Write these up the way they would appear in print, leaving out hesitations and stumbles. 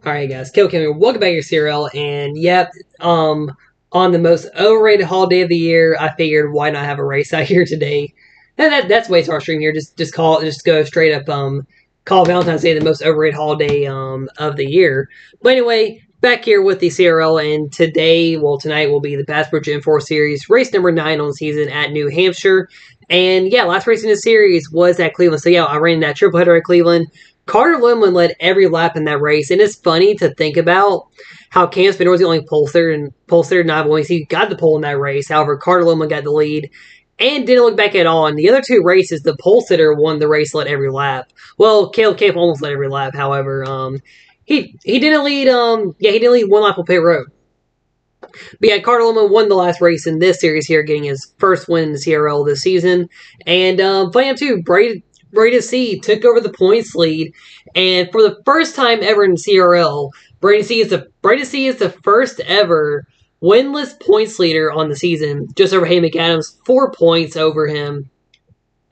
Alright guys, Kill Kim here. Welcome back to your CRL, and yep, on the most overrated holiday of the year, I figured why not have a race out here today. And that's way to our stream here. Just go straight up call Valentine's Day the most overrated holiday of the year. But anyway, back here with the CRL, and tonight will be the Bass Pro Gen4 Series, race number 9 on the season at New Hampshire. And yeah, last race in the series was at Cleveland. So yeah, I ran that triple header at Cleveland. Carter Limlin led every lap in that race, and it's funny to think about how Cam Spinner was the only pole third, and pole third not only he got the pole in that race. However, Carter Limlin got the lead and didn't look back at all. In the other two races, the pole sitter won the race, led every lap. Well, Caleb Camp almost led every lap. However, he didn't lead. He didn't lead one lap on pit road. But yeah, Carter Limlin won the last race in this series here, getting his first win in the CRL this season. And funny too, Brady C took over the points lead, and for the first time ever in CRL, Brady C is the first ever winless points leader on the season, just over Hayden McAdams, 4 points over him.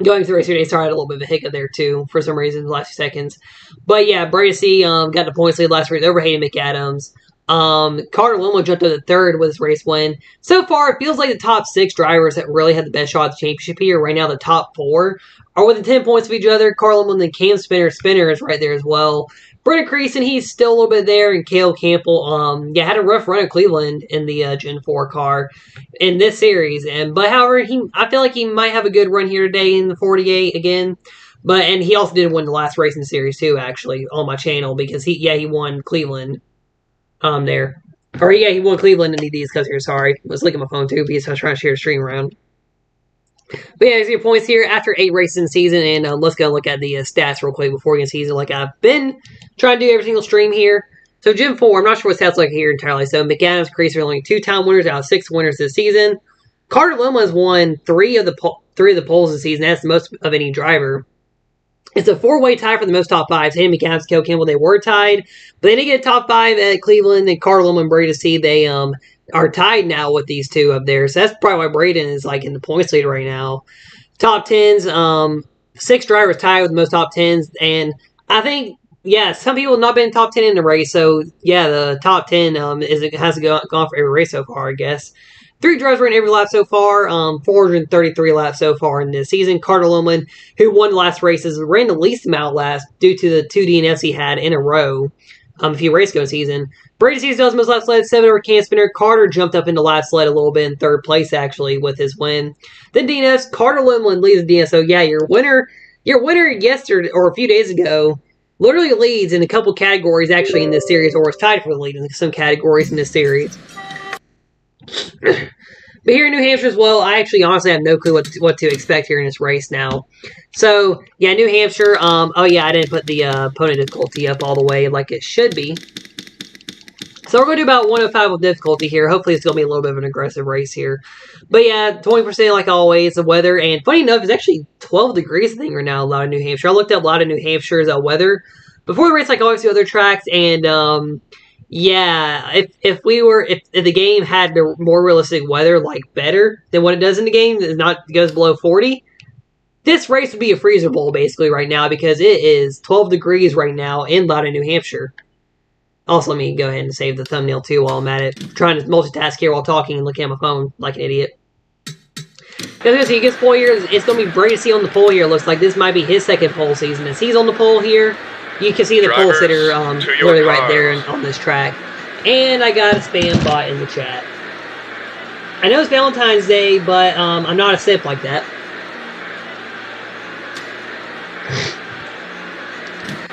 Going through race today, sorry, I had a little bit of a hiccup there too for some reason in the last few seconds. But yeah, Brady C got the points lead last race over Hayden McAdams. Carter Limlin jumped to the third with his race win. So far, it feels like the top 6 drivers that really had the best shot at the championship here. Right now, the top 4 are within 10 points of each other. Carter Limlin and Cam Spinner is right there as well. Brendan Creason, he's still a little bit there, and Cale Campbell, had a rough run at Cleveland in the Gen 4 car in this series. However, I feel like he might have a good run here today in the 48 again. And he also did win the last race in the series too, actually, on my channel, because he won Cleveland. There. Or, yeah, he won Cleveland and he did because here, sorry. I was looking at my phone, too, because I was trying to share the stream around. But, yeah, there's your points here after 8 races in the season, and let's go look at the stats real quick before we get season, like I've been trying to do every single stream here. So, Gen 4, I'm not sure what stats like here entirely. So, McAdams, Creaser, only 2-time winners out of 6 winners this season. Carter Limlin has won 3 of the polls this season. That's the most of any driver. It's a 4-way tie for the most top 5s. Hayden McAdams, Cale Campbell, they were tied. But they didn't get a top 5 at Cleveland. And Carter Limlin and Brady C, they are tied now with these two up there. So that's probably why Braden is like in the points lead right now. Top 10s, 6 drivers tied with the most top 10s. And I think, yeah, some people have not been top 10 in the race. So, yeah, the top 10 has gone for every race so far, I guess. 3 drivers ran every lap so far, 433 laps so far in this season. Carter Limlin, who won the last races, ran the least amount of laps due to the 2 DNFs he had in a row a few races ago season. Brady C does most laps led, 7 over Cam Spinner. Carter jumped up into laps led a little bit in 3rd place, actually, with his win. Then DNFs, Carter Limlin leads the DNF. So, yeah, your winner yesterday, or a few days ago, literally leads in a couple categories, actually, in this series, or was tied for the lead in some categories in this series. But here in New Hampshire as well, I actually honestly have no clue what to expect here in this race now. So, yeah, New Hampshire, oh yeah, I didn't put the opponent difficulty up all the way like it should be. So we're going to do about 105 with difficulty here. Hopefully it's going to be a little bit of an aggressive race here. But yeah, 20% like always, the weather. And funny enough, it's actually 12 degrees I think right now a lot of New Hampshire. I looked up a lot of New Hampshire's weather before the race like always do other tracks, and yeah, if the game had the more realistic weather, like better than what it does in the game, goes below 40, this race would be a freezer bowl basically right now because it is 12 degrees right now in Loudon, New Hampshire. Also, let me go ahead and save the thumbnail too while I'm at it. I'm trying to multitask here while talking and looking at my phone like an idiot. Because he gets pole here, it's going to be Brady C on the pole here. It looks like this might be his second pole season. As he's on the pole here, you can see the pole sitter literally right there on this track. And I got a spam bot in the chat. I know it's Valentine's Day, but I'm not a simp like that.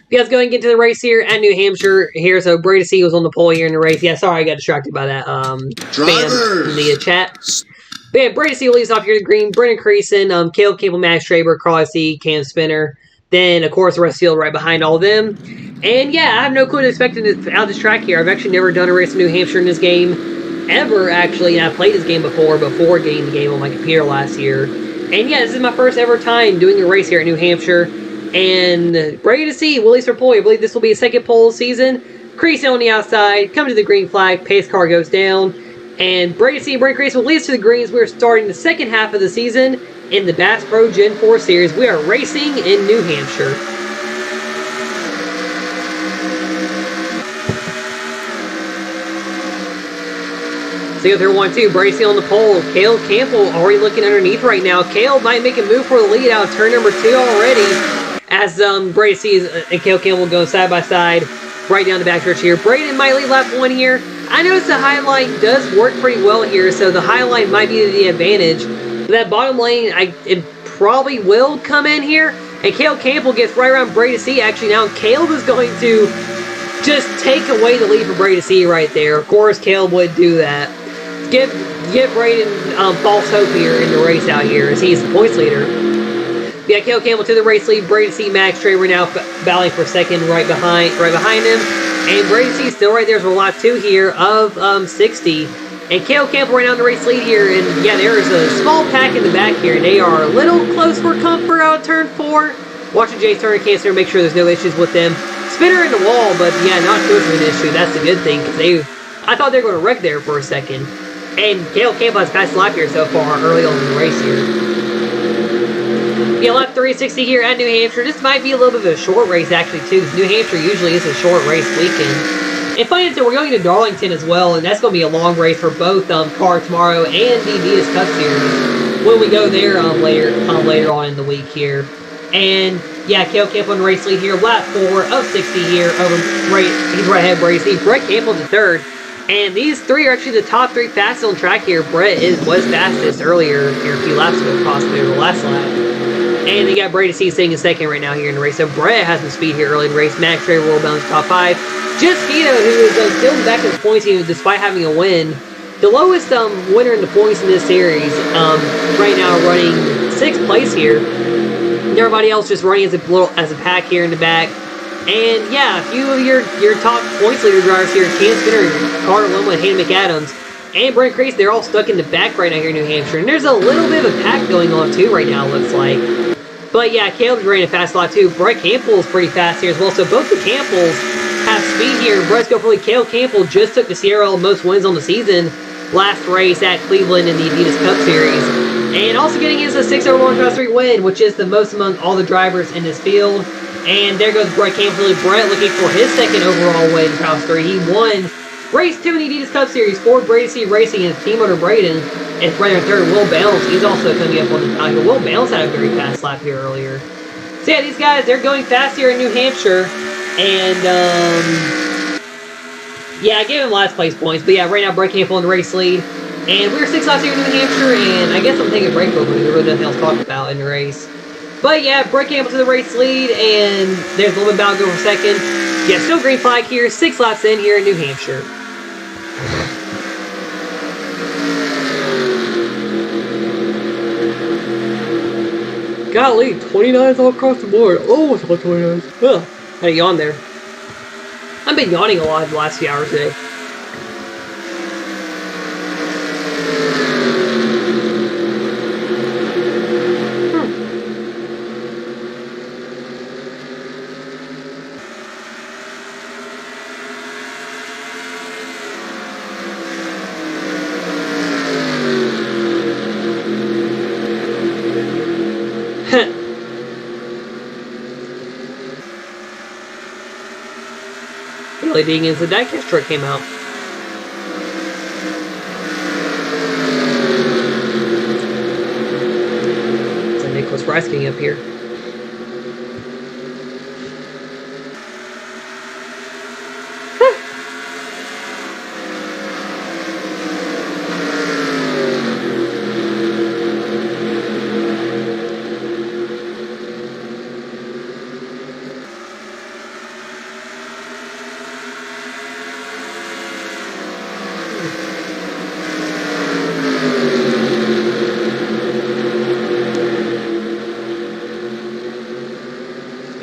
You guys go and get to the race here at New Hampshire here. So Brady C was on the pole here in the race. Yeah, sorry I got distracted by that spam in the chat. But yeah, Brady C leads off here to green. Brendan Creason, Caleb Campbell, Max Traber, Carl C, Cam Spinner. Then, of course, the rest of the field right behind all of them. And, yeah, I have no clue to expect out of this track here. I've actually never done a race in New Hampshire in this game ever, actually. And I played this game before getting the game on my computer last year. And, yeah, this is my first ever time doing a race here at New Hampshire. And Brady C, Willie's for pole. I believe this will be his second pole season. Crease on the outside, come to the green flag, pace car goes down. And Brady C and Brady Crease will lead us to the greens. We're starting the second half of the season in the Bass Pro Gen 4 Series. We are racing in New Hampshire. So you go through 1-2. Bracey on the pole. Cale Campbell already looking underneath right now. Cale might make a move for the lead out of turn number 2 already. As Bracey and Cale Campbell go side by side right down the backstretch here. Braden might lead lap 1 here. I noticed the high line does work pretty well here, so the high line might be the advantage. That bottom lane, it probably will come in here. And Cale Campbell gets right around Brady actually now. Caleb is going to just take away the lead for Brady right there. Of course, Caleb would do that. Give Braden false hope here in the race out here as he's the points leader. Yeah, Cale Campbell to the race lead. Brady Max Traver now battling for second right behind him. And Brady still right there for lap 2 here of 60. And Cale Campbell right now in the race lead here. And yeah, there is a small pack in the back here. And they are a little close for comfort out of turn 4. Watching Jay's turn and cancer, make sure there's no issues with them. Spinner in the wall, but yeah, not too much of an issue. That's a good thing because I thought they were going to wreck there for a second. And Cale Campbell has passed lap here so far early on in the race here. Yeah, lap 360 here at New Hampshire. This might be a little bit of a short race actually too, because New Hampshire usually is a short race weekend. And funny enough, we're going to Darlington as well, and that's going to be a long race for both Car Tomorrow and the Adidas Cup Series when we go there later on in the week here. And yeah, Cale Campbell in the race lead here, lap 4 of 60 here over he's right ahead of Brady. Brett Campbell in 3rd. And these 3 are actually the top 3 fastest on track here. Brett was fastest earlier here a few laps ago, possibly over the last lap. And you got Brady sitting in 2nd right now here in the race. So Brett has some speed here early in the race. Max Traver will bounce top 5. Just Vito, who is still in the back of the points even despite having a win. The lowest winner in the points in this series, right now running 6th place here. And everybody else just running as a pack here in the back. And yeah, a few of your top points leader drivers here, Cam Spinner, Carter Loma, and Hayden McAdams, and Brent Crease, they're all stuck in the back right now here in New Hampshire. And there's a little bit of a pack going on too right now, it looks like. But yeah, Caleb's running a fast lot too. Brett Campbell is pretty fast here as well. So both the Campbells have speed here. Brett's go for Cale Campbell just took the CRL most wins on the season last race at Cleveland in the Adidas Cup Series. And also getting his 6-over-1 Class 3 win, which is the most among all the drivers in this field. And there goes Brett Campbell. Brett looking for his 2nd overall win in Class 3. He won race 2 in the Adidas Cup Series for Brady Racing and team owner Braden. And right in 3rd, Will Balance. He's also coming up on the time. Will Balance had a very fast lap here earlier. So yeah, these guys, they're going fast here in New Hampshire. And yeah, I gave him last place points. But yeah, right now Brett Campbell in the race lead. And we're 6 laps here in New Hampshire. And I guess I'm taking a break over. There's really nothing else to talk about in the race. But yeah, Brett Campbell to the race lead, and there's a little bit about to go for 2nd. Yeah, still green flag here, 6 laps in here in New Hampshire. Golly, 29s all across the board. Oh, it's all 29s. Ugh, had a yawn there. I've been yawning a lot the last few hours today. LED against the diecast truck came out. So Nicholas Rice getting up here.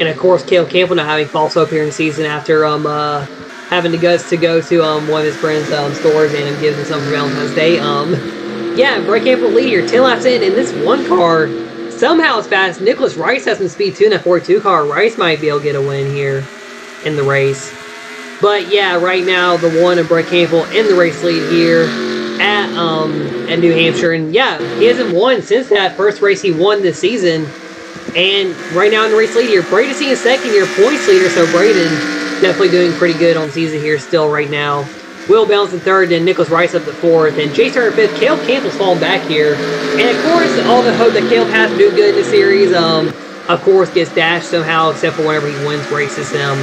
And of course, Cale Campbell not having false hope here in the season after having the guts to go to one of his friends' stores and give them some for Valentine's Day. Yeah, Brett Campbell lead here, 10 laps in, and this one car somehow is fast. Nicholas Rice has some speed too in that 42 car. Rice might be able to get a win here in the race. But yeah, right now the one of Brett Campbell in the race lead here at New Hampshire, and yeah, he hasn't won since that first race he won this season. And right now in the race lead here, Braden in 2nd here, points leader, so Braden definitely doing pretty good on the season here still right now. Will Bounce in third, then Nicholas Rice up to fourth, and Jace Turner fifth. Caleb Campbell's falling back here. And of course, all the hope that Caleb has to do good in the series, of course, gets dashed somehow, except for whenever he wins races, or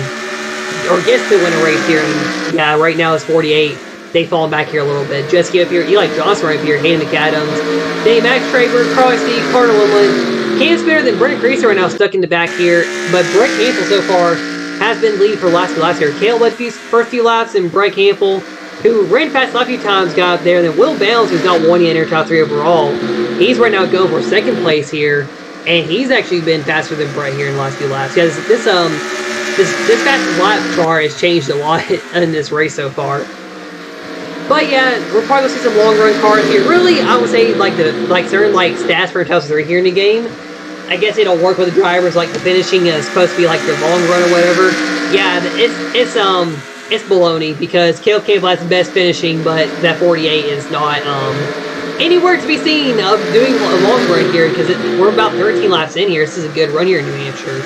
gets to win a race here. And yeah, right now it's 48. They falling back here a little bit. Just give up here. Eli Johnson right here, Hayden McAdams. Then Max Traver, Carly Steve, Carter Limlin. Cam's better than Brendan Greaser right now, stuck in the back here. But Brett Campbell so far has been leading for the last few laps here. Caleb led first few laps, and Brett Campbell, who ran fast a few times, got up there. And then Will Bounds, who's not won yet in top 3 overall. He's right now going for second place here. And he's actually been faster than Brett here in the last few laps. Yeah, this fastest lap chart has changed a lot in this race so far. But yeah, we're probably gonna see some long run cars here. Really, I would say certain stats for Tesla 3 here in the game. I guess it'll work with the drivers, like the finishing is supposed to be like the long run or whatever. Yeah, it's baloney because Caleb Campbell has the best finishing, but that 48 is not anywhere to be seen of doing a long run here because we're about 13 laps in here. This is a good run here in New Hampshire.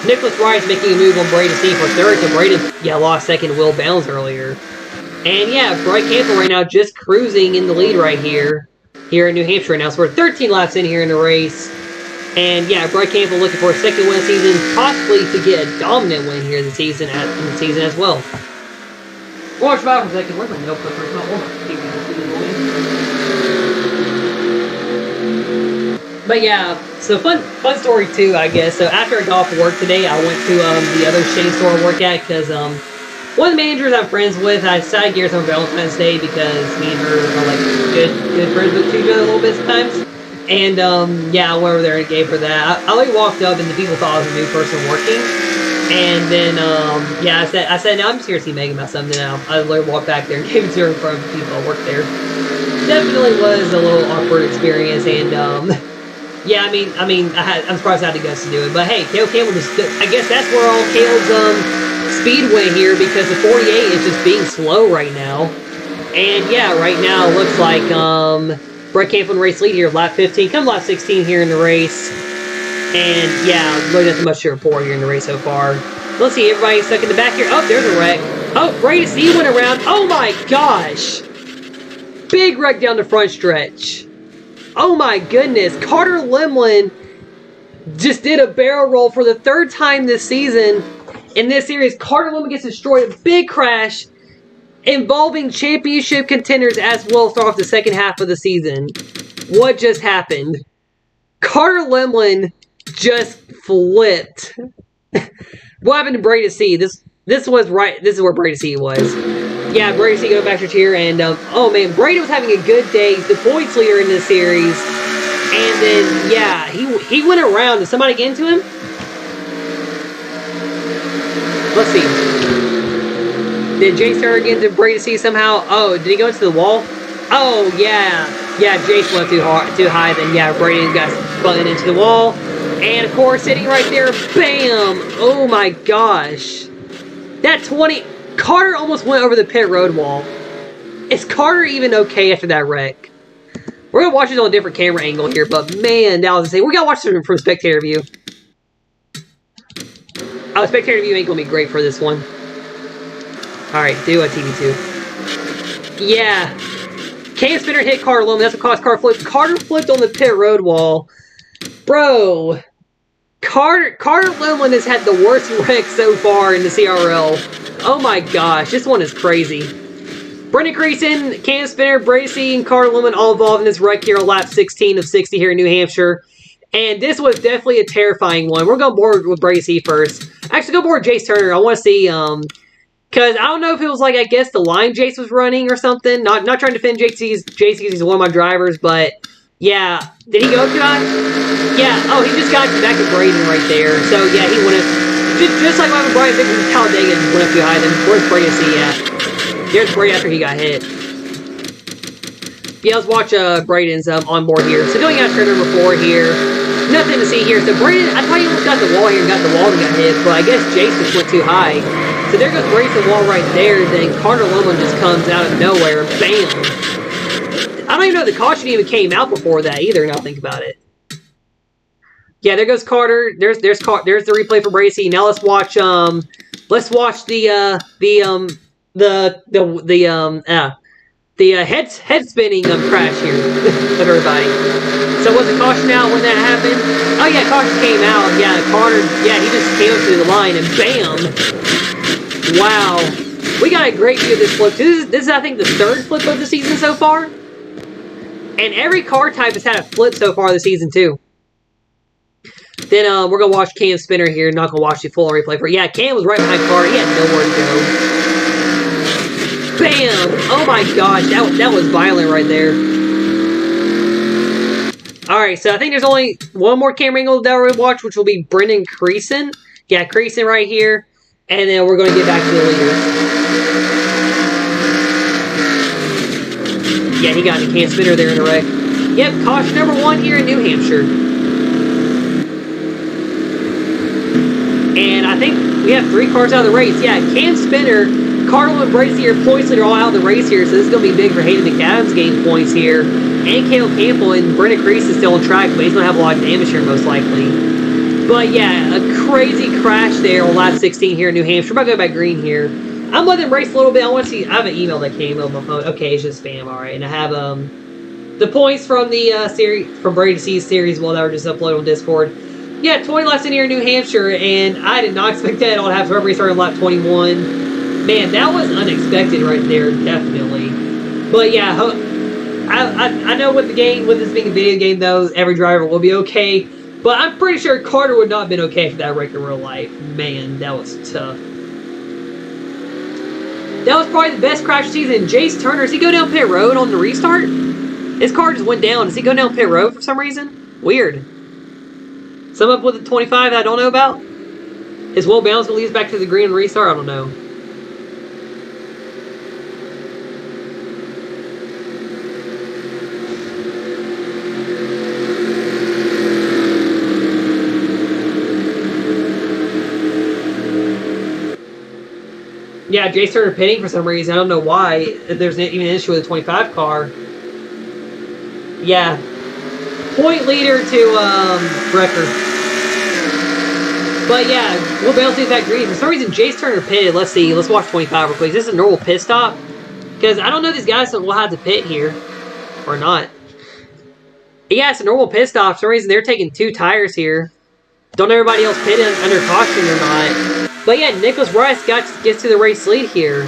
Nicholas Rice making a move on Braden C for third. So Braden, lost second to Will Bounds earlier. And yeah, Brett Campbell right now just cruising in the lead right here in New Hampshire right now. So we're 13 laps in here in the race. And yeah, Brett Campbell looking for a second win of the season, possibly to get a dominant win here in the season as well. Watch for a second. Where's my notebook? But yeah, so fun story too, I guess. So after I got off work today, I went to the other Shane store I work at because one of the managers I'm friends with, I decided to get her on Valentine's Day because me and her are like good friends with each other a little bit sometimes. And yeah, I went over there and gave her that. I like walked up and the people thought I was a new person working. And then yeah, I said no, I'm just here to see Megan about something. And I literally walked back there and gave it to her in front of the people that work there. Definitely was a little awkward experience, and yeah, I mean, I'm surprised I had the guts to do it. But hey, Caleb Campbell I guess that's where all Caleb's speed went here because the 48 is just being slow right now. And yeah, right now it looks like Brett Campbell in race lead here, lap 15, come lap 16 here in the race. And yeah, really nothing much to report here in the race so far. Let's see, everybody stuck in the back here. Oh, there's a wreck. Oh, Brady C went around. Oh my gosh! Big wreck down the front stretch. Oh my goodness, Carter Limlin just did a barrel roll for the third time this season. In this series, Carter Limlin gets destroyed. A big crash involving championship contenders as well. Start off the second half of the season. What just happened? Carter Limlin just flipped. What happened to Brady C? This was right. This is where Brady C was. Yeah, Brady C going back to here, and oh man, Brady was having a good day. He's the points leader in this series, and then yeah, he went around. Did somebody get into him? Let's see. Did Jace Turner get into Brady C somehow? Oh, did he go into the wall? Oh yeah, Jace went too high. Then yeah, Brady got spun into the wall, and of course sitting right there, bam! Oh my gosh, that 20. Carter almost went over the pit road wall. Is Carter even okay after that wreck? We're going to watch this on a different camera angle here, but man, that was insane. We got to watch this from spectator view. Oh, spectator view ain't going to be great for this one. Alright, do a TV2. Yeah. Can Spinner hit Carter Limlin. That's what caused Carter flipped. Carter flipped on the pit road wall. Bro. Carter Limlin has had the worst wreck so far in the CRL. Oh my gosh, this one is crazy. Brendan Creason, Cam Spinner, Bracey, and Carter Limlin all involved in this wreck here on lap 16 of 60 here in New Hampshire. And this was definitely a terrifying one. We're going board with Bracey first. Actually, go board Jace Turner. I want to see, because I don't know if it was like, I guess the line Jace was running or something. Not trying to defend Jace because he's one of my drivers, but yeah. Did he go too high? Yeah, oh, he just got back at Braden right there. So yeah, he went up. Just like when Brian Vickers and Talladega went up too high, then where's Brady C at? There's Brady after he got hit. Yeah, let's watch Braden's on board here. So going after number 4 here. Nothing to see here. So Braden, I thought he almost got the wall here and got the wall and got hit, but I guess Jason went too high. So there goes Brady to the wall right there, then Carter Limlin just comes out of nowhere, bam. I don't even know if the caution even came out before that either, now think about it. Yeah, there goes Carter. There's the replay for Bracey. Now let's watch the head spinning crash here of everybody. So was it caution out when that happened? Oh yeah, caution came out. Yeah, Connor. Yeah, he just came up to the line and bam! Wow, we got a great view of this flip. This is I think the third flip of the season so far, and every car type has had a flip so far this season too. Then we're gonna watch Cam's spinner here. Not gonna watch the full replay for it. Yeah, Cam was right behind Carter. He had nowhere to go. Bam! Oh my gosh, that was violent right there. Alright, so I think there's only one more camera angle that we'll watch, which will be Brendan Creason. Yeah, Creason right here. And then we're going to get back to the leaders. Yeah, he got the Cam spinner there in the wreck. Yep, caution number 1 here in New Hampshire. And I think we have 3 cars out of the race. Yeah, Cam spinner, Carlo and Bracy are points leader all out of the race here, so this is going to be big for Hayden McAdams gain points here. And Caleb Campbell and Brendan Crease is still on track, but he's going to have a lot of damage here most likely. But yeah, a crazy crash there on lap 16 here in New Hampshire. I'm going to go back green here. I'm letting them race a little bit. I want to see, I have an email that came on my phone. Okay, it's just spam, alright. And I have the points from the series, from Brady C's series, well, that were just uploaded on Discord. Yeah, 20 laps in here in New Hampshire, and I did not expect that. I'll have to restart on lap 21. Man, that was unexpected right there, definitely. But yeah, I know with this being a video game though, every driver will be okay. But I'm pretty sure Carter would not have been okay for that wreck in real life. Man, that was tough. That was probably the best crash season. Jace Turner, does he go down pit road on the restart? His car just went down. Does he go down pit road for some reason? Weird. Some up with the 25 that I don't know about? His wheel bounce will lead us back to the green restart? I don't know. Yeah, Jay started pitting for some reason. I don't know why. There's even an issue with the 25 car. Yeah. Point leader to Wrecker. But yeah, we'll bounce these back green. For some reason, Jace Turner pitted. Let's see. Let's watch 25 real quick. Is this a normal pit stop? Because I don't know if these guys will have to pit here. Or not. Yeah, it's a normal pit stop. For some reason, they're taking 2 tires here. Don't know everybody else pitting under caution or not. But yeah, Nicholas Rice gets to the race lead here.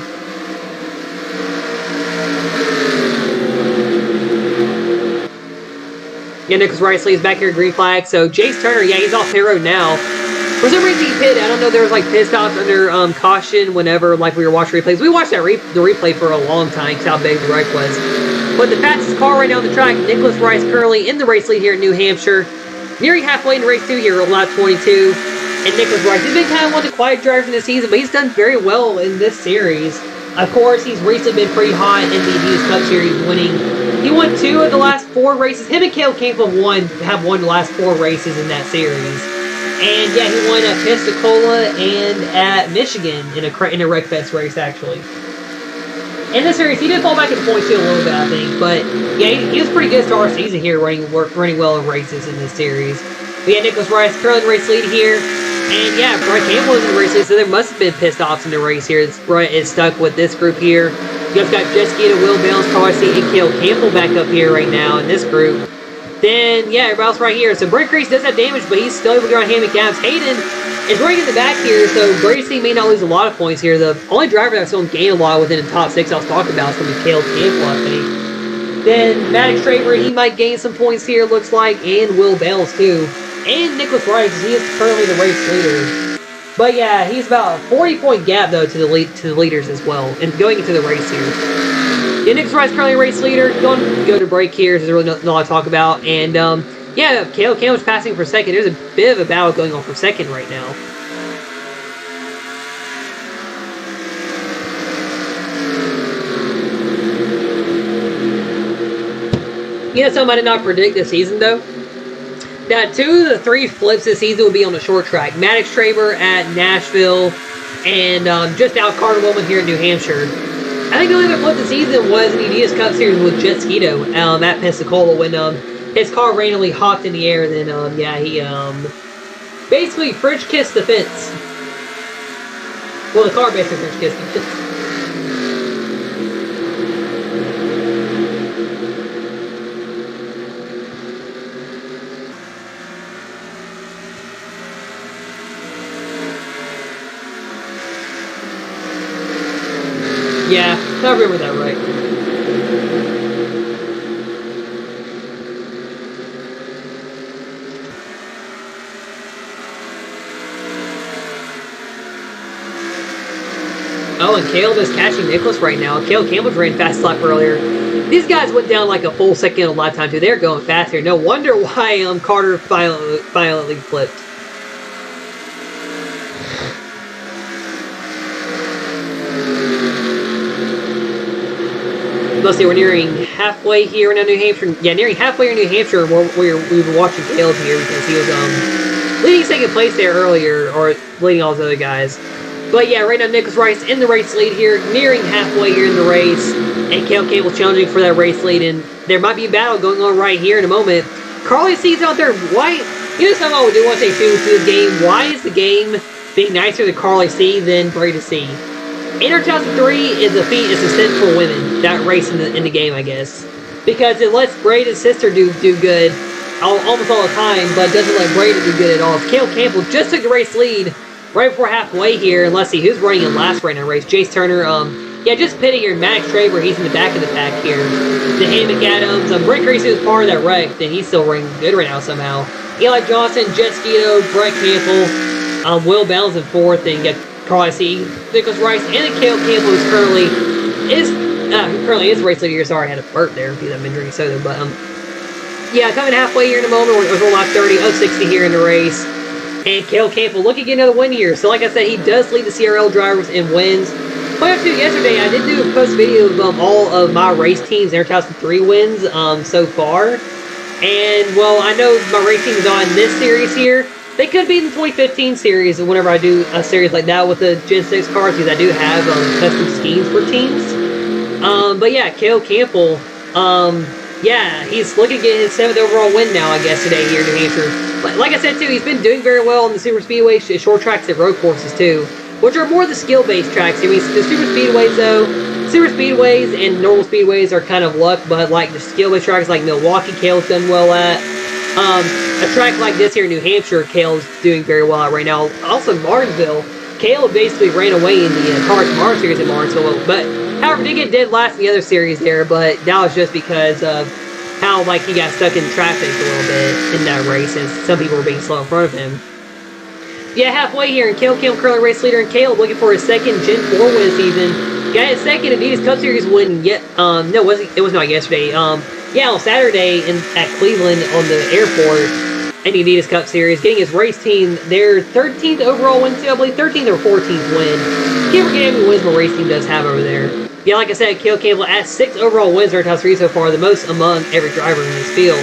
Yeah, Nicholas Rice leads back here, green flag. So Jace Turner, yeah, he's off pit road now. For some reason he pitted. I don't know, there was like pit stops under caution whenever like we were watching replays. We watched that the replay for a long time because how big the wreck was. But the fastest car right now on the track, Nicholas Rice currently in the race lead here in New Hampshire. Nearing halfway in race 2 here on lap 22. And Nicholas Rice, he's been kind of one of the quiet drivers in the season, but he's done very well in this series. Of course, he's recently been pretty hot in the Adidas Cup Series, winning. He won 2 of the last 4 races. Him and Caleb Campbell have won the last 4 races in that series. And yeah, he won at Pensacola and at Michigan in a Wreckfest race, actually. In this series, he did fall back into points too a little bit, I think. But yeah, he was pretty good to start our season here, running well in races in this series. But yeah, Nicholas Rice currently in race lead here. And yeah, Brian Campbell is in the race lead, so there must have been pit stops in the race here. It's stuck with this group here. You guys got Jesky to Will Bounce, Carson, and Caleb Campbell back up here right now in this group. Then, yeah, everybody else right here. So Brent Crease does have damage, but he's still able to get on Hayden McAdams. Hayden is running in the back here, so Bracy may not lose a lot of points here. The only driver that's going to gain a lot within the top 6 I was talking about is going to be Caleb Campbell, I think. Then Maddox Traver, he might gain some points here, looks like, and Will Bells too. And Nicholas Rice, he is currently the race leader. But yeah, he's about a 40-point gap though to the leaders as well, and going into the race here. Yeah, Nicholas Rice currently race leader. Going to go to break here. There's really not a lot to talk about. And yeah, Caleb Campbell's passing for second. There's a bit of a battle going on for second right now. You know something I did not predict this season though? That 2 of the 3 flips this season will be on the short track. Maddox Traver at Nashville and just out Carter Wilman here in New Hampshire. I think the only other flip this season was in the Adidas Cup Series with Jet Skeeto at Pensacola when his car randomly hopped in the air. And then, yeah, he basically French kissed the fence. Well, the car basically French kissed the fence. Yeah, I remember that right. Oh, and Caleb is catching Nicholas right now. Caleb Campbell ran fast lap earlier. These guys went down like a full second of lap time too. They're going fast here. No wonder why Carter violently flipped. Let's see, we're nearing halfway here in New Hampshire. Yeah, nearing halfway in New Hampshire. We've been watching Caleb here because he was leading second place there earlier, or leading all those other guys. But yeah, right now Nicholas Rice in the race lead here, nearing halfway here in the race, and Caleb Campbell challenging for that race lead, and there might be a battle going on right here in a moment. Carly C's out there. Why? You know something I do want to say too to this game. Why is the game being nicer to Carly C than Breda C? NR2003 is a feat. It's a sin for women that race in the game, I guess, because it lets Breda's sister do good almost all the time, but doesn't let Breda do good at all. Caleb Campbell just took the race lead right before halfway here, and let's see who's running in last right now race. Jace Turner, yeah, just pitting here. Max Traber, he's in the back of the pack here. DeHay McAdams, Brent Creasy was part of that wreck, and he's still running good right now somehow. Eli Johnson, Jet Skeeto, Brett Campbell, Will Bounds in fourth, and get Carly C, Nicholas Rice, and then Caleb Campbell, who's currently is race leader here. Sorry, I had a burp there because I've been drinking soda, but yeah, coming halfway here in a moment. We're on lap 30, 060 here in the race. And Caleb Campbell looking to get another win here. So like I said, he does lead the CRL drivers in wins. Point out too, yesterday I did do a post video of all of my race teams, NR2003 wins so far. And well, I know my race team is on this series here. They could be in the 2015 series whenever I do a series like that with the Gen 6 cars, because I do have custom schemes for teams. But yeah, Caleb Campbell, yeah, he's looking to get his 7th overall win now, I guess, today here in New Hampshire. Like I said, too, he's been doing very well on the super speedway, short tracks, and road courses, too, which are more the skill-based tracks. I mean, the super speedways, though, super speedways and normal speedways are kind of luck, but like the skill-based tracks like Milwaukee, Caleb's done well at. A track like this here in New Hampshire, Caleb's doing very well at right now. Also, Martinsville, Caleb basically ran away in the Car Tomorrow series in Martinsville, but however, did get dead last in the other series there, but that was just because of how, like, he got stuck in traffic a little bit in that race, and some people were being slow in front of him. Yeah, halfway here, and Caleb Campbell, currently race leader, and Caleb looking for his second Gen 4 win this season. Got his second Adidas Cup Series win yet, no, it was not yesterday. Yeah, on Saturday at Cleveland on the airport, in the Adidas Cup Series, getting his race team their 13th overall win, I believe, 13th or 14th win. Can't forget how many wins my race team does have over there. Yeah, like I said, Caleb Campbell has 6 overall wins in NR2003 so far, the most among every driver in this field.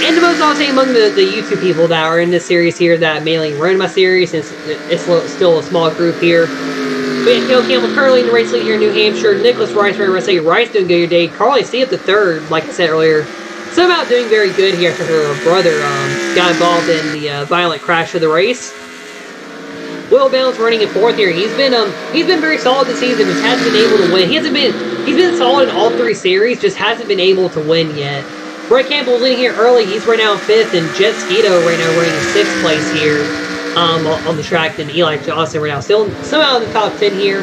And the most, I would say, among the YouTube people that are in this series here that mainly run my series, since it's still a small group here. But yeah, Caleb Campbell currently in the race lead here in New Hampshire. Nicholas Rice running race lead. Rice doing good today. Carly C up to 3rd, like I said earlier. Somehow doing very good here after her brother got involved in the violent crash of the race. Will Bounds running in 4th here. He's been very solid this season, just hasn't been able to win. He's been solid in all 3 series, just hasn't been able to win yet. Brett Campbell leading here early. He's right now in 5th, and Jet Skeeto right now running in 6th place here on the track. Then Eli Johnson right now still somehow in the top 10 here.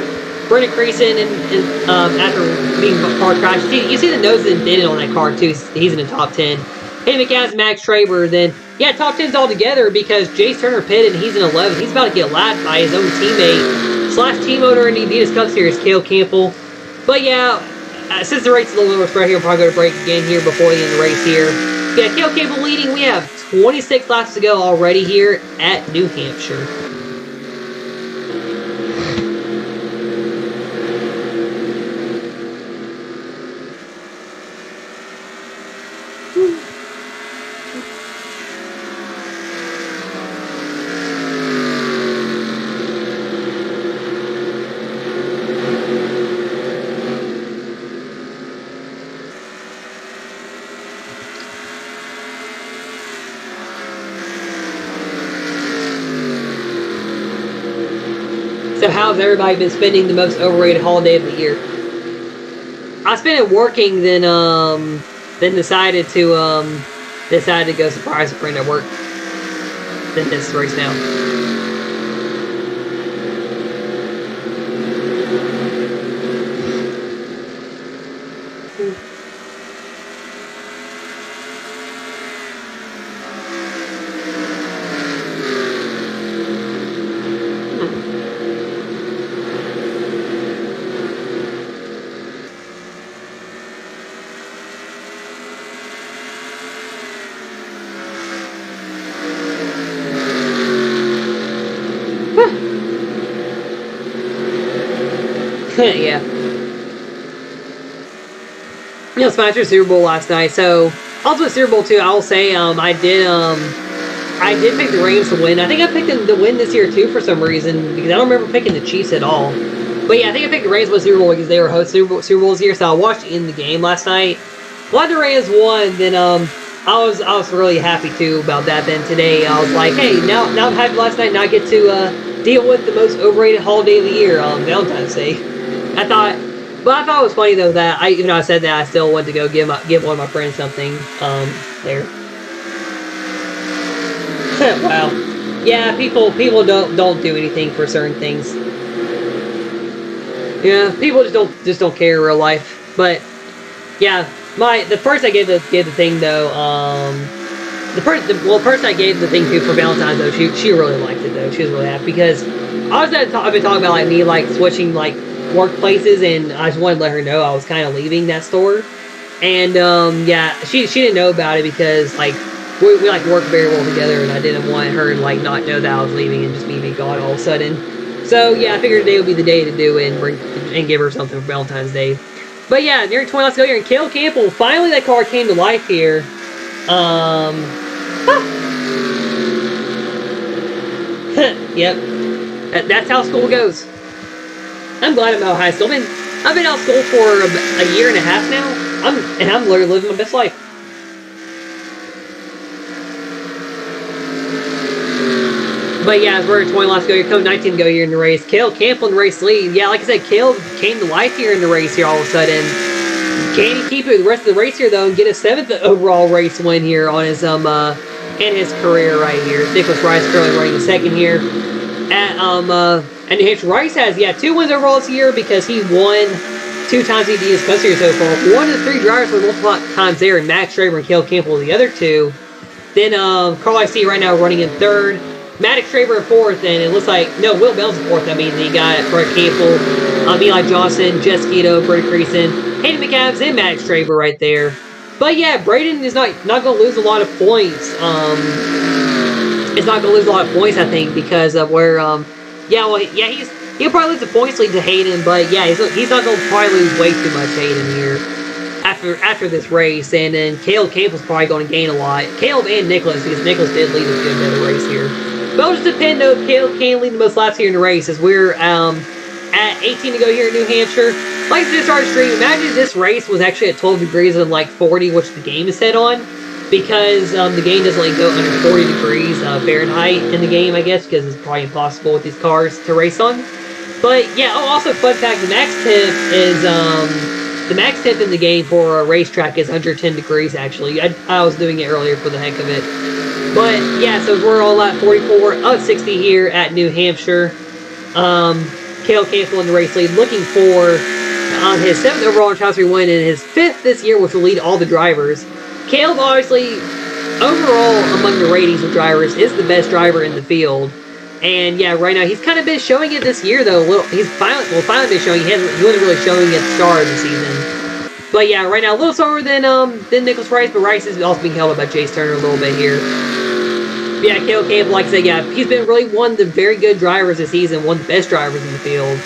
Brendan Creason and after being car crash, you see the nose indented on that car too. He's in the top 10. Hey, McAdams, Max Traber, then yeah, top 10s all together because Jace Turner pitted and he's in 11th. He's about to get lapped by his own teammate / team owner in the Adidas Cup Series, Caleb Campbell. But yeah, since the race's a little bit right here, we'll probably go to break again here before the end of the race here. Yeah, Caleb Campbell leading. We have 26 laps to go already here at New Hampshire. So how's everybody been spending the most overrated holiday of the year? I spent it working, then decided to go surprise a friend at work. Then this race now. Yeah. You know, Smash Super Bowl last night. So also Super Bowl 2, I will say I did pick the Rams to win. I think I picked them to win this year too for some reason because I don't remember picking the Chiefs at all. But yeah, I think I picked the Rams to win Super Bowl because they were host Super Bowls here. So I watched in the game last night. Glad the Rams won. Then I was really happy too about that. Then today I was like, hey, now I'm happy last night. Now I get to deal with the most overrated holiday of the year, Valentine's Day. I thought it was funny though that even though I said that, I still went to go give one of my friends something there. Wow. Yeah, people don't do anything for certain things. Yeah, people just don't care in real life. But yeah, the person I gave the thing though, the person I gave the thing to for Valentine's though, she really liked it though. She was really happy because I've been talking about like me like switching like workplaces, and I just wanted to let her know I was kind of leaving that store. And yeah, she didn't know about it because like we like work very well together, and I didn't want her to like not know that I was leaving and just me be gone all of a sudden. So yeah, I figured today would be the day to do it and give her something for Valentine's Day. But yeah, near 20 let's go here, and Caleb Campbell, finally that car came to life here. Yep, that's how school goes. I'm glad I'm out of high school. I've been out of school for a year and a half now. I'm literally living my best life. But yeah, we're at 20 laps to go. Here comes 19 to go here in the race. Caleb Campbell in the race lead. Yeah, like I said, Caleb came to life here in the race here all of a sudden. Can he keep it the rest of the race here though and get a 7th overall race win here on his in his career right here? Nicholas Rice currently running the second here. And New Hampshire Rice has 2 wins overall this year because he won 2 times EDS Cup Series so far. 1 of the 3 drivers were multiple times there, and Max Schraber and Caleb Campbell the other 2. Then Carl I see right now running in 3rd. Maddox Schraber in 4th, and it looks like Will Bell's in 4th. I mean, you got Brett Campbell, Eli Johnson, Jess Keto, Brady Creason, Hayden McAdams, and Maddox Schraber right there. But yeah, Braden is not going to lose a lot of points. It's not going to lose a lot of points, I think, because of where he'll probably lose the points lead to Hayden, but yeah, he's not going to probably lose way too much Hayden here after this race. And then Caleb Campbell's probably going to gain a lot. Caleb and Nicholas, because Nicholas did lead a good bit of the race here. But it'll just depend though if Caleb can lead the most laps here in the race, as we're at 18 to go here in New Hampshire. Like I just started streaming, imagine this race was actually at 12 degrees and like 40, which the game is set on, because the game doesn't like go under 40 degrees Fahrenheit in the game, I guess, because it's probably impossible with these cars to race on. But yeah, also fun fact, the max temp in the game for a racetrack is under 10 degrees actually. I was doing it earlier for the heck of it. But yeah, so we're all at 60 here at New Hampshire. Caleb Campbell in the race lead, looking for his 7th overall in Child's win and his 5th this year, which will lead all the drivers. Caleb, obviously, overall among the ratings of drivers, is the best driver in the field. And yeah, right now he's kind of been showing it this year though. He's finally been showing. He wasn't really showing it at the start of the season. But yeah, right now a little slower than Nicholas Rice, but Rice is also being held up by Chase Turner a little bit here. But yeah, Caleb Campbell, like I said, he's been really one of the very good drivers this season, one of the best drivers in the field.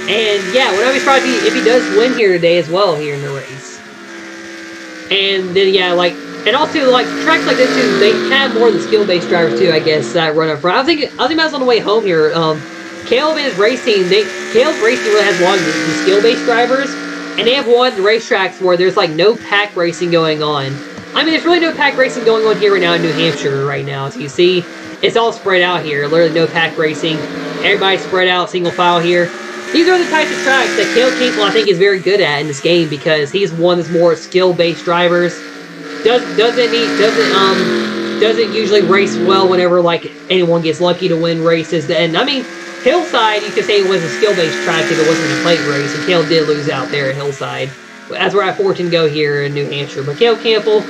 And yeah, wouldn't be surprised if he does win here today as well here in the race. And then yeah, and also like tracks like this too, they have more of the skill-based drivers too, I guess, that run up front. I think I was on the way home here. Caleb and his race team, Caleb's race team really has a lot of the skill-based drivers, and they have one of the racetracks where there's like no pack racing going on. I mean, there's really no pack racing going on here right now in New Hampshire right now. So you see, it's all spread out here. Literally no pack racing. Everybody's spread out, single file here. These are the types of tracks that Caleb Campbell, I think, is very good at in this game because he's one of the more skill-based drivers. Doesn't usually race well whenever like anyone gets lucky to win races. And I mean, Hillside, you could say it was a skill-based track if it wasn't a plate race, and Caleb did lose out there at Hillside. As we're at 14 to go here in New Hampshire. But Caleb Campbell,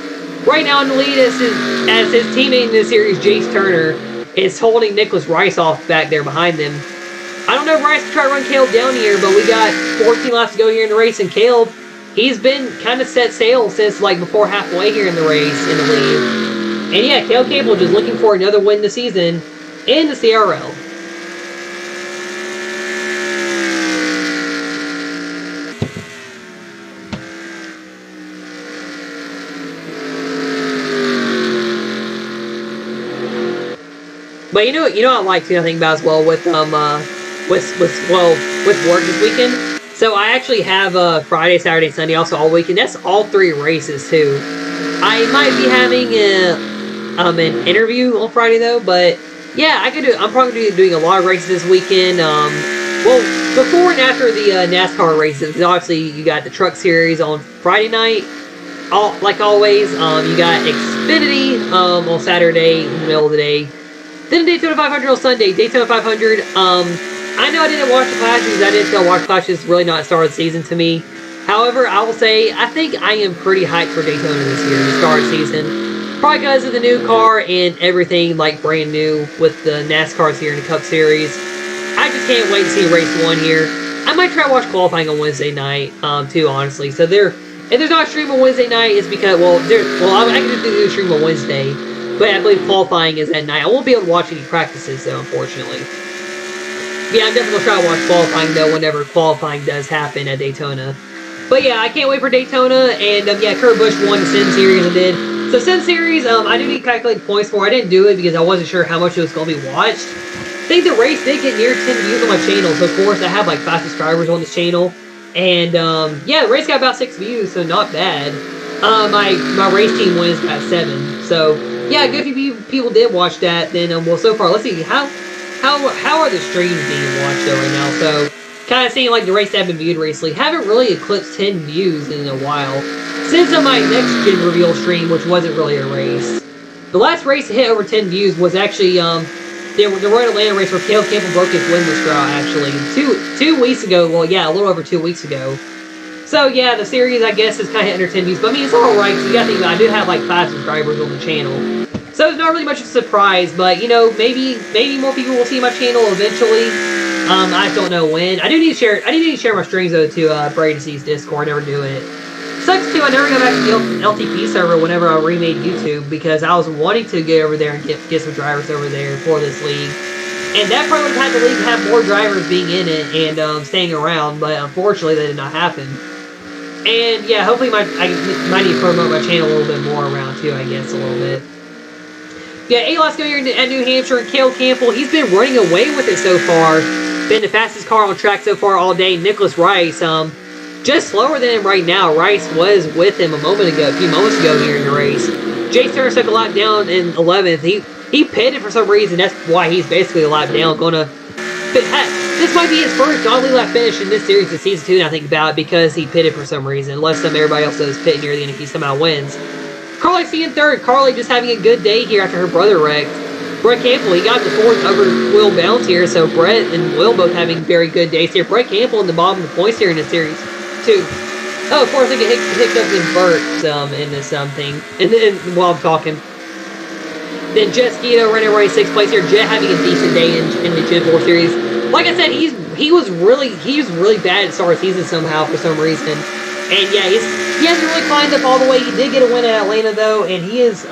right now in the lead as his teammate in this series, Jace Turner, is holding Nicholas Rice off back there behind them. I don't know if Rice can try to run Caleb down here, but we got 14 laps to go here in the race, and Caleb, he's been kind of set sail since like before halfway here in the race in the lead. And yeah, Caleb Campbell just looking for another win this season in the CRL. But you know, I like to think about as well with work this weekend. So I actually have Friday, Saturday, Sunday, also all weekend. That's all 3 races too. I might be having an interview on Friday though, but yeah, I'm probably doing a lot of races this weekend. Well, before and after the NASCAR races, because obviously you got the Truck Series on Friday night. Like always, you got Xfinity on Saturday in the middle of the day. Then Daytona 500 on Sunday. Daytona 500. I know I didn't watch the clashes. I didn't feel watch clashes really not start of the season to me. However, I will say I think I am pretty hyped for Daytona this year to start the season. Probably because of the new car and everything like brand new with the NASCARs here in the Cup Series. I just can't wait to see race 1 here. I might try to watch qualifying on Wednesday night too, honestly. So if there's not a stream on Wednesday night, it's because I can just do the stream on Wednesday, but I believe qualifying is at night. I won't be able to watch any practices though, unfortunately. Yeah, I'm definitely gonna try to watch qualifying though whenever qualifying does happen at Daytona. But yeah, I can't wait for Daytona, and yeah, Kurt Busch won the Sim Series and did. So Sim Series, I do need to calculate points for. I didn't do it because I wasn't sure how much it was going to be watched. I think the race did get near 10 views on my channel, so of course I have like 5 subscribers on this channel. And yeah, the race got about 6 views, so not bad. My race team wins got 7. So yeah, good few people did watch that. Then well, so far let's see how are the streams being watched though right now. So kind of seeing like the race that have been viewed recently haven't really eclipsed 10 views in a while. Since on my next gen reveal stream, which wasn't really a race, the last race to hit over 10 views was actually the Royal Atlanta race where Cale Campbell broke his winless drought actually 2 weeks ago. Well, yeah, a little over 2 weeks ago. So yeah, the series I guess is kind of under 10 views, but I mean it's all right. So you got to think about, I do have like 5 subscribers on the channel, so it's not really much of a surprise. But you know, maybe more people will see my channel eventually. I just don't know when. I do need to share my streams though to Brady's Discord. I never do it. Sucks too, I never got back to the LTP server whenever I remade YouTube because I was wanting to get over there and get some drivers over there for this league. And that probably would have had the league have more drivers being in it and staying around, but unfortunately that did not happen. And yeah, hopefully I might need to promote my channel a little bit more around too, I guess, a little bit. Yeah, let's go here at New Hampshire, and Cale Campbell, he's been running away with it so far. Been the fastest car on track so far all day. Nicholas Rice, just slower than him right now. Rice was with him a few moments ago here in the race. Jay Turner took a lap down in 11th. He pitted for some reason. That's why he's basically a lap down. This might be his first non-lead lap finish in this series of Season 2, now I think about it, because he pitted for some reason. Unless everybody else does pit near the end if he somehow wins. Carly C in 3rd. Carly just having a good day here after her brother wrecked. Brett Campbell, he got the 4th over Will Bounce here, so Brett and Will both having very good days here. Brett Campbell in the bottom of the points here in this series, too. Oh, of course, I get hiccups and burps in this thing. And then, while I'm talking. Then Jet Skeeto running away 6th place here. Jet having a decent day in the Gen 4 series. Like I said, he was really bad at start of season somehow for some reason. And yeah, he hasn't really climbed up all the way. He did get a win at Atlanta though, and he is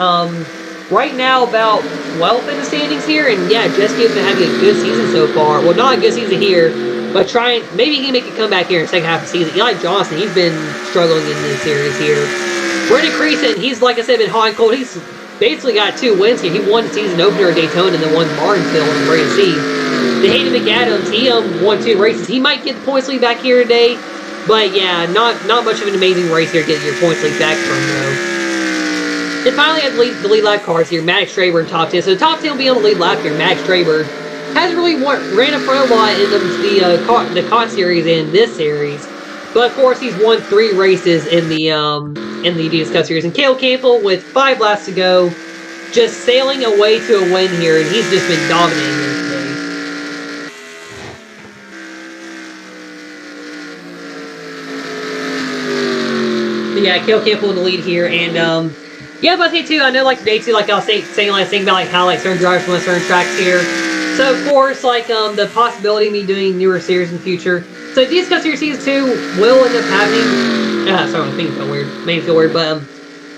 right now about 12th in the standings here. And yeah, Jet Skeeto's been having a good season so far. Well, not a good season here, but maybe he can make a comeback here in the second half of the season. Eli Johnson, he's been struggling in this series here. Brendan Creason, he's like I said, been hot and cold. He's basically got 2 wins here. He won the season opener at Daytona and then won Martinsville in Brady C. The Hayden McAdams, he won 2 races. He might get the points lead back here today, but yeah, not much of an amazing race here to get your points lead back from though. And finally, I have the lead lap cars here. Max Traber in top 10. So the top 10 will be on the lead lap here. Max Traber hasn't really ran up front a lot in the COT series and this series. But of course, he's won 3 races in the DS Cup series. And Cale Campbell, with 5 laps to go, just sailing away to a win here, and he's just been dominating here today. But yeah, Cale Campbell in the lead here, and yeah, but day 2, I know like today too, like I was saying last thing about like how like certain drivers want certain tracks here. So of course, like the possibility of me doing newer series in the future. So DS Cup Series Season 2 will end up happening. Sorry, my fingers feel weird. Made me feel weird, but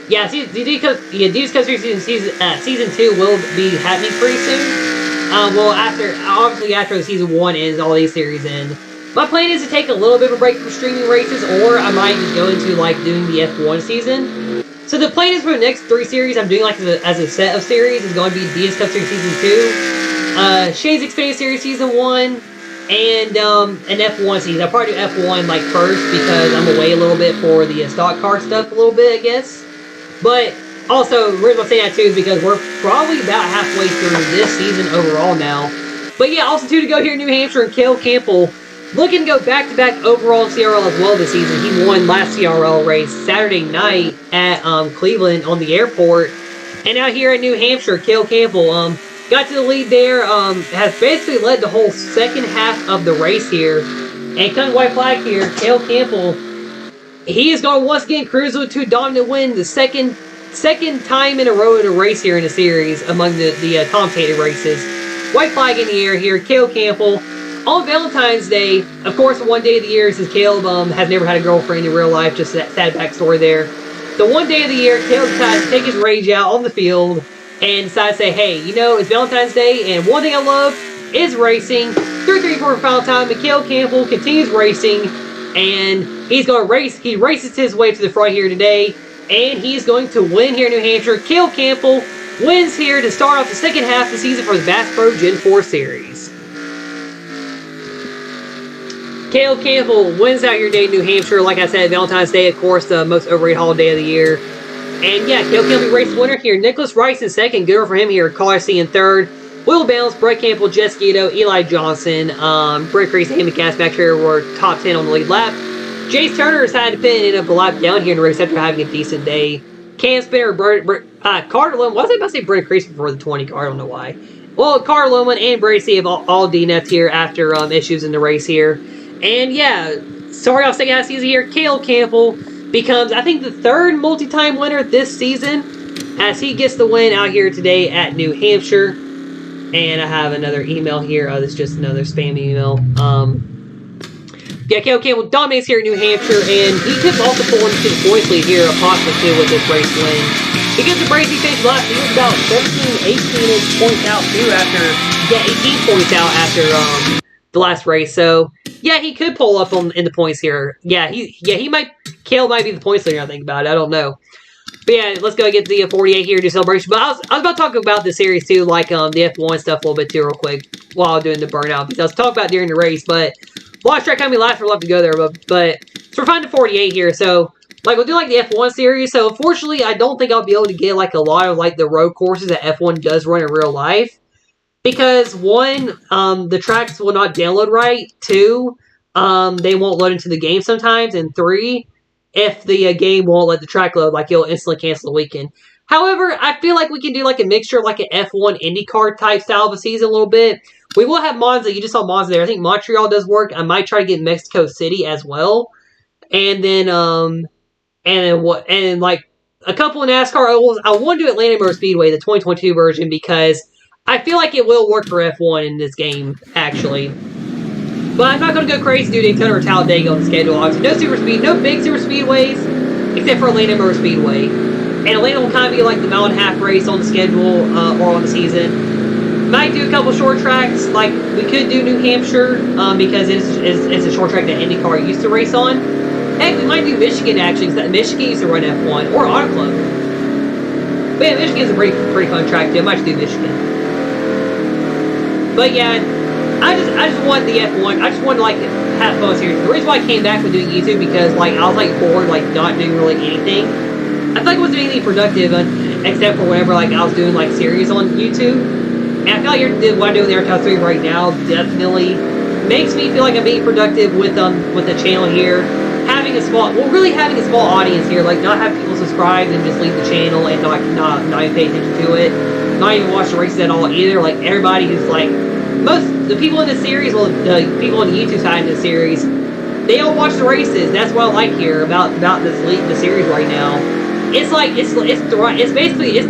yeah, DS Cup Series Season 2 will be happening pretty soon. Well, obviously after the Season 1 ends, all these series end. My plan is to take a little bit of a break from streaming races, or I might just go into like doing the F1 season. So the plan is for the next 3 series I'm doing like as a set of series is going to be DS Cup Series Season 2. Shane's Expanded Series Season 1 and an F1 season. I'll probably do F1 like first because I'm away a little bit for the stock car stuff a little bit, I guess. But also, the reason I'm saying that too is because we're probably about halfway through this season overall now. But yeah, also too to go here in New Hampshire, and Cale Campbell looking to go back-to-back overall in CRL as well this season. He won last CRL race Saturday night at Cleveland on the airport. And now here in New Hampshire, Cale Campbell got to the lead there, has basically led the whole second half of the race here. And coming white flag here, Cale Campbell, he is going to once again cruise to a dominant win, the second time in a row in a race here in the series among the commentated races. White flag in the air here, Cale Campbell. On Valentine's Day, of course, one day of the year, since Caleb has never had a girlfriend in real life, just that sad backstory there. The one day of the year, Caleb decides to take his rage out on the field and decides to say, hey, you know, it's Valentine's Day, and one thing I love is racing. 3-3 for final time, and Cale Campbell continues racing, and he's going to race. He races his way to the front here today, and he's going to win here in New Hampshire. Cale Campbell wins here to start off the second half of the season for the Bass Pro Gen 4 Series. Cale Campbell wins out your day in New Hampshire. Like I said, Valentine's Day, of course, the most overrated holiday of the year. And yeah, Cale Campbell race winner here. Nicholas Rice in second. Good for him here. Carl C in third. Will Bounce, Brett Campbell, Jess Guido, Eli Johnson, Brett Crease, and Amy Casmack here were top 10 on the lead lap. Jace Turner decided to pin and end up a lap down here in the race after having a decent day. Cam Spinner, Carter Loman. Why was I about to say Brett Crease before the 20 car? I don't know why. Well, Carter Loman and Bracy have all DNF'd here after issues in the race here. And yeah, sorry off second half of the season here. Cale Campbell becomes, I think, the third multi-time winner this season as he gets the win out here today at New Hampshire. And I have another email here. This is just another spam email. Yeah, Cale Campbell dominates here in New Hampshire, and he could also pull into the points lead here, possibly too, with this race win. He gets the Bracy stage last. He was about 17, 18 points out too after, 18 points out after the last race. So yeah, he could pull up in the points here. Cale might be the points leader. I think about it. I don't know. But yeah, let's go get the 48 here to celebration. But I was about to talk about the series too, like the F1 stuff a little bit too, real quick, while doing the burnout, because I was talking about during the race. But watch track how many laps we're left to go there. But so we're finding 48 here. So like we'll do like the F1 series. So unfortunately, I don't think I'll be able to get like a lot of like the road courses that F1 does run in real life. Because one, the tracks will not download right. Two, they won't load into the game sometimes. And three, if the game won't let the track load, like you'll instantly cancel the weekend. However, I feel like we can do like a mixture of like an F1 IndyCar type style of a season a little bit. We will have Monza. You just saw Monza there. I think Montreal does work. I might try to get Mexico City as well. And then like a couple of NASCAR. I want to do Atlanta Motor Speedway, the 2022 version, because I feel like it will work for F1 in this game, actually. But I'm not going to go crazy do Daytona or Talladega on the schedule. Obviously, no big super speedways, except for Atlanta Motor Speedway. And Atlanta will kind of be like the mile-and-a-half race on the schedule or on the season. Might do a couple short tracks, like we could do New Hampshire, because it's a short track that IndyCar used to race on. Heck, we might do Michigan, actually, because Michigan used to run F1, or Auto Club. But yeah, Michigan's a pretty fun track, too. I might do Michigan. But yeah, I just want the F1. I just want to like have fun here. The reason why I came back with doing YouTube because like I was like bored, like not doing really anything. I feel like I wasn't doing anything productive, except for whenever like I was doing like series on YouTube. And I feel like what I'm doing the R2003 right now definitely makes me feel like I'm being productive with the channel here. Having a small audience here, like not have people subscribe and just leave the channel and not even pay attention to it, not even watch the races at all either. Like everybody who's like the people in the series, well, the people on the YouTube side of the series, they all watch the races. That's what I like here about the series right now. It's like it's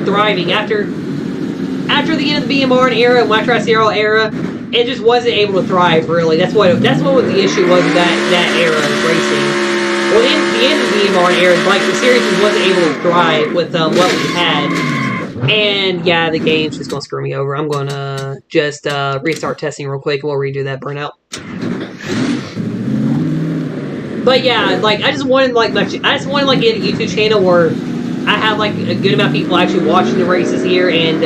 thriving after the end of the BMR era and after the CRL era. It just wasn't able to thrive really. That's what the issue was with that era of racing. Well, in the end of the BMR era, like the series just wasn't able to thrive with what we had. And yeah, the game's just gonna screw me over. I'm gonna just restart testing real quick and we'll redo that burnout. But yeah, like I just wanted like get a YouTube channel where I have like a good amount of people actually watching the races here, and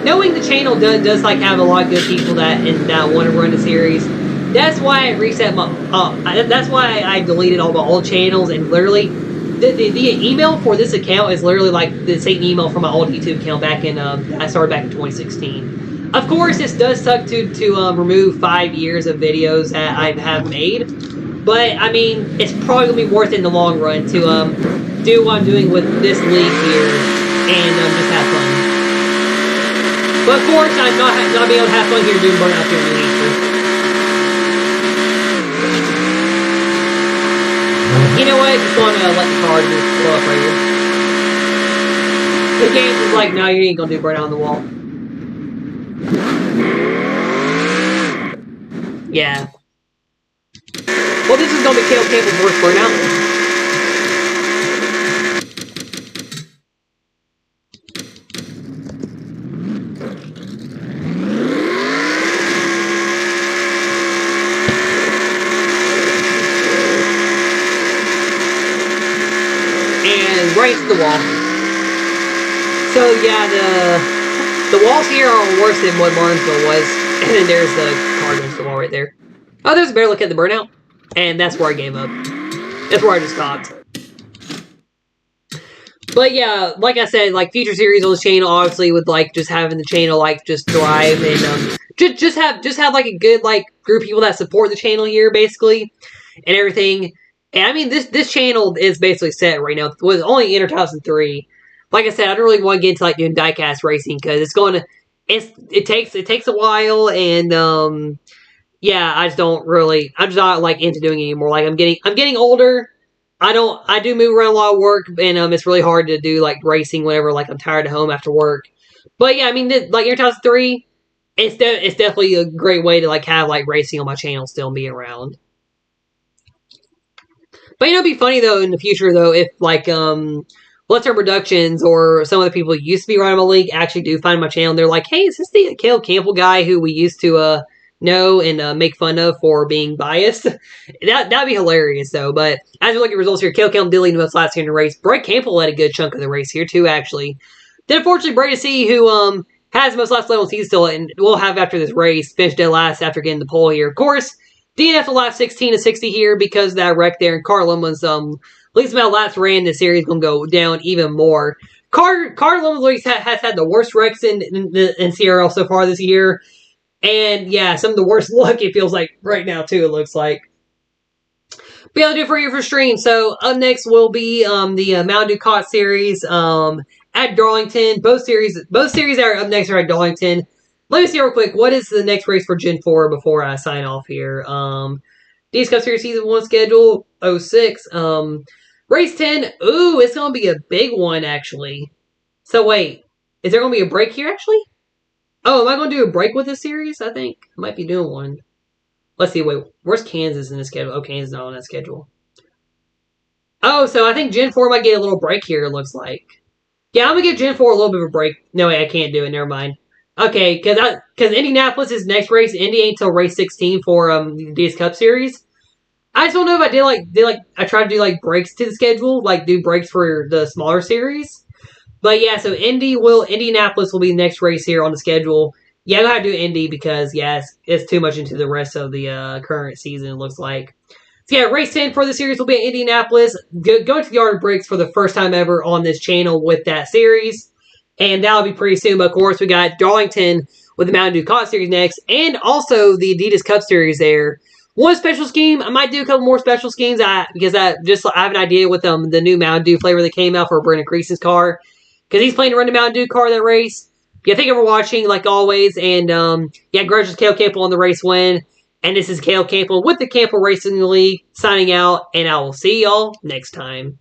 knowing the channel does like have a lot of good people that want to run the series. That's why I reset my. That's why I deleted all my old channels, and literally, the email for this account is literally like the same email from my old YouTube account back in. I started back in 2016. Of course, this does suck to remove 5 years of videos that I have made, but I mean, it's probably gonna be worth it in the long run to do what I'm doing with this league here and just have fun. But of course, I'm not being able to have fun here doing burnout here in the future. You know what? I just want to let the car just blow up right here. The game is like, no, you ain't gonna do burnout on the wall. Yeah. Well, this is gonna be Kale Campbell's worst burnout. And right to the wall. So yeah, the walls here are worse than what Martinsville was. And then there's the car against the wall right there. Oh, there's a better look at the burnout. And that's where I gave up. That's where I just stopped. But yeah, like I said, like future series on this channel, obviously with like just having the channel like just thrive and just have like a good like group of people that support the channel here basically and everything. And I mean this channel is basically set right now. It was only NR2003. Like I said, I don't really want to get into like doing diecast racing because it takes a while and yeah, I'm just not like into doing it anymore. Like I'm getting older. I do move around a lot of work and it's really hard to do like racing whenever like I'm tired at home after work. But yeah, I mean like NR2003, it's definitely a great way to like have like racing on my channel still and be around. But you know, it'd be funny though in the future though if like Let's Turn Productions or some of the people who used to be running my league actually do find my channel and they're like, hey, is this the Caleb Campbell guy who we used to know and make fun of for being biased? That'd be hilarious though. But as we look at results here, Caleb Campbell did lead the most laps here in the race. Bryce Campbell led a good chunk of the race here too, actually. Then unfortunately, Bray to see who has the most laps led on season still, and we'll have after this race finished dead last after getting the pole here. Of course, DNF to lap 16 to 60 here because of that wreck there, and Carlin was least amount of laps ran. The series gonna go down even more. Carlin has had the worst wrecks in CRL so far this year. And yeah, some of the worst luck it feels like right now too, it looks like. But yeah, I'll do it for you for stream. So up next will be the Mountain Dew Cot series at Darlington. Both series that are up next are at Darlington. Let me see real quick, what is the next race for Gen 4 before I sign off here? DS Cup Series Season 1 schedule, 06. Race 10, ooh, it's going to be a big one, actually. So wait, is there going to be a break here, actually? Oh, am I going to do a break with this series? I think I might be doing one. Let's see, wait, where's Kansas in the schedule? Oh, Kansas is not on that schedule. Oh, so I think Gen 4 might get a little break here, it looks like. Yeah, I'm going to give Gen 4 a little bit of a break. No, wait, I can't do it, never mind. Okay, because Indianapolis is next race. Indy ain't until race 16 for the DS Cup Series. I just don't know if I tried to do like breaks to the schedule, like do breaks for the smaller series. But yeah, so Indianapolis will be the next race here on the schedule. Yeah, I'm gonna have to do Indy because yeah, it's too much into the rest of the current season. It looks like. So yeah, race 10 for the series will be at Indianapolis. Going to the yard breaks for the first time ever on this channel with that series. And that'll be pretty soon. But of course, we got Darlington with the Mountain Dew Cot Series next. And also the Adidas Cup Series there. One special scheme. I might do a couple more special schemes because I have an idea with the new Mountain Dew flavor that came out for Brendan Crease's car. Because he's planning to run the Mountain Dew car that race. Yeah, thank you for watching, like always. And yeah, congratulations Caleb Campbell on the race win. And this is Caleb Campbell with the Campbell Racing League signing out. And I will see y'all next time.